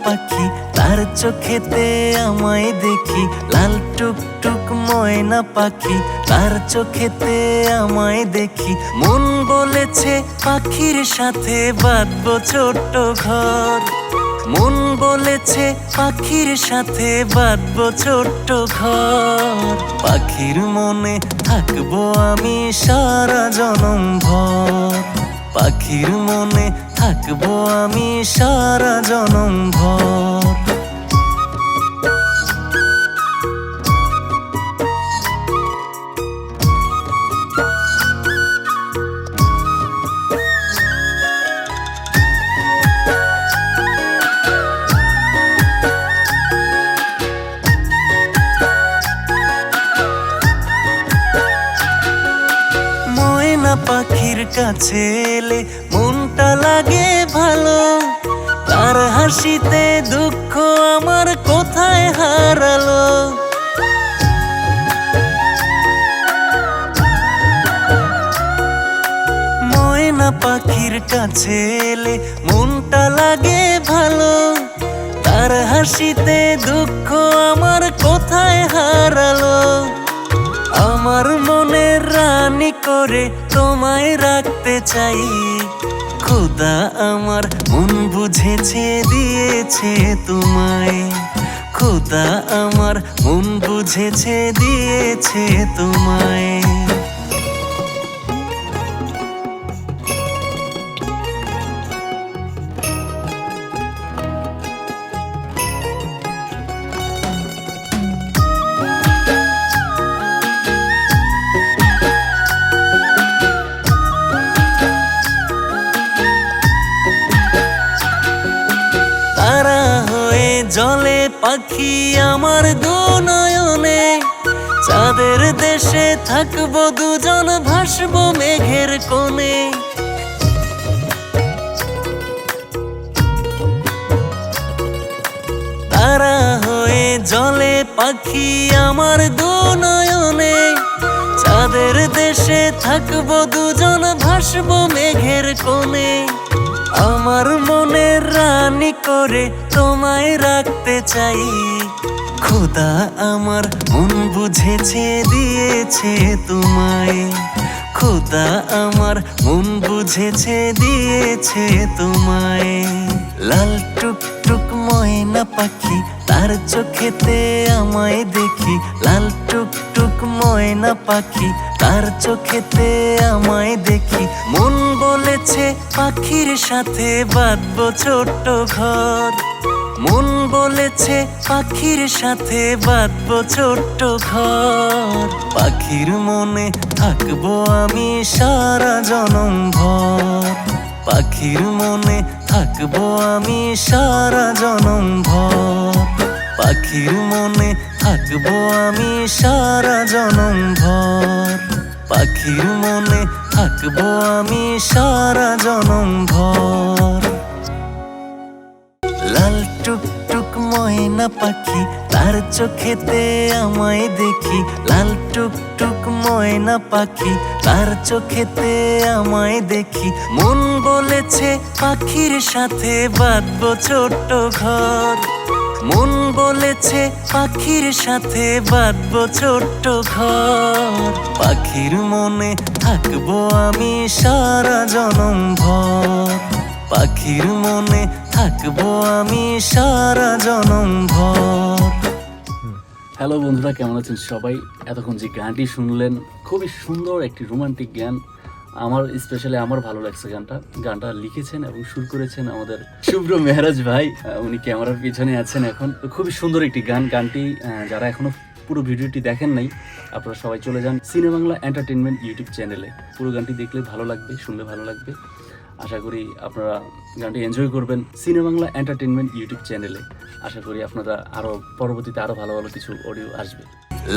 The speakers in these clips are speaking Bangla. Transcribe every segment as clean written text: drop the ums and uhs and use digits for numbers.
পাখি তার চোখেতে আমায় দেখি, লাল টুকটুক ময়না পাখি তার চোখেতে আমায় দেখি। মন বলেছে পাখির সাথে বাঁধবো ছোট্ট ঘর, মন বলেছে পাখির সাথে বাঁধবো ছোট্ট ঘর। পাখির মনে থাকবো আমি সারা জনম ভর, পাখির মনে থাকবো আমি সারা জনম ভর। পাখির কাছে এলে মনটা লাগে ভালো, তার হাসিতে দুঃখ আমার কোথায় হারালো। ময়না পাখির কাছে এলে মনটা লাগে ভালো, তার হাসিতে দুঃখ আমার কোথায় হারালো। আমার মনের রানী করে তোমায় রাখতে চাই, খোদা আমার মন বুঝেছে দিয়েছে তোমায়, খোদা আমার মন বুঝেছে দিয়েছে তোমায়। জলে পাখি আমার দু নয়নে, চাঁদের দেশে থাকবো দুজন ভাসবো মেঘের কোণে। তারা হয়ে জলে পাখি আমার দু নয়নে, চাঁদের দেশে থাকবো দুজন ভাসবো মেঘের কোণে। আমার মনের রানী করে তোমায় রাখতে চাই, খোদা আমার মন বুঝেছে দিয়েছে তোমায়, খোদা আমার মন বুঝেছে দিয়েছে তোমায়। লাল টুকটুক ময়না পাখি তার চোখেতে আমায় দেখি, লাল টুকটুক ময়না পাখি তার চোখেতে আমায় দেখি। মন বলেছে পাখির সাথে বাঁধবো ছোট্ট ঘর, মন বলেছে পাখির সাথে বাঁধবো ছোট্ট ঘর। পাখির মনে থাকবো আমি সারা জনম ভর, পাখির মনে থাকবো আমি সারা জনম ভর, পাখির মনে থাকবো আমি সারা জনম ভর, পাখির মনে থাকবো আমি সারা জনম ভর। লাল টুকটুক ময়না পাখি তার চোখেতে আমায় দেখি, লাল টুকটুক ময়না পাখি তার চোখেতে আমায় দেখি। মন বলেছে পাখির সাথে বাঁধবো ছোট্ট ঘর, মন বলেছে পাখির সাথে বাঁধবো ছোট্ট ঘর। পাখির মনে থাকবো আমি সারা জনম ভর, পাখির মনে থাকবো আমি সারা জনম ভর। হ্যালো বন্ধুরা, কেমন আছেন সবাই? এতক্ষণ যে গানটি শুনলেন খুবই সুন্দর একটি রোমান্টিক গান। আমার স্পেশালি আমার ভালো লাগছে গানটা লিখেছেন এবং সুর করেছেন আমাদের শুভ্র মেহরাজ ভাই, উনি ক্যামেরার পিছনে আছেন এখন। খুবই সুন্দর একটি গানটি যারা এখনো পুরো ভিডিওটি দেখেন নাই আপনারা সবাই চলে যান সিনেবাংলা এন্টারটেনমেন্ট ইউটিউব চ্যানেলে। পুরো গানটি দেখলে ভালো লাগবে, শুনলে ভালো লাগবে। আশা করি আপনারা গানটি এনজয় করবেন সিনেবাংলা এন্টারটেনমেন্ট ইউটিউব চ্যানেলে। আশা করি আপনারা পরবর্তীতে আরো ভালো ভালো কিছু অডিও আসবে।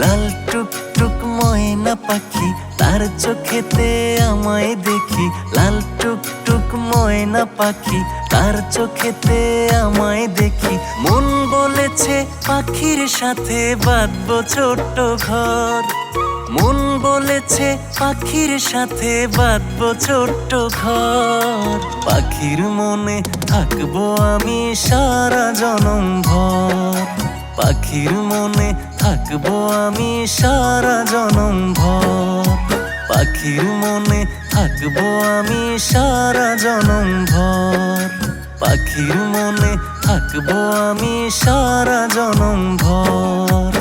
লাল টুকটুক ময়না পাখি তার চোখেতে আমায় দেখি, লাল টুকটুক ময়না পাখি তার চোখেতে আমায় দেখি। মন বলেছে পাখির সাথে বাঁধবো ছোট্ট ঘর, মন বলেছে পাখির সাথে বাঁধবো ছোট্ট ঘর, পাখির মনে থাকবো আমি সারা জনম ভর, পাখির মনে থাকবো আমি সারা জনম ভর, পাখির মনে থাকবো আমি সারা জনম ভর, পাখির মনে থাকবো আমি সারা জনম ভর।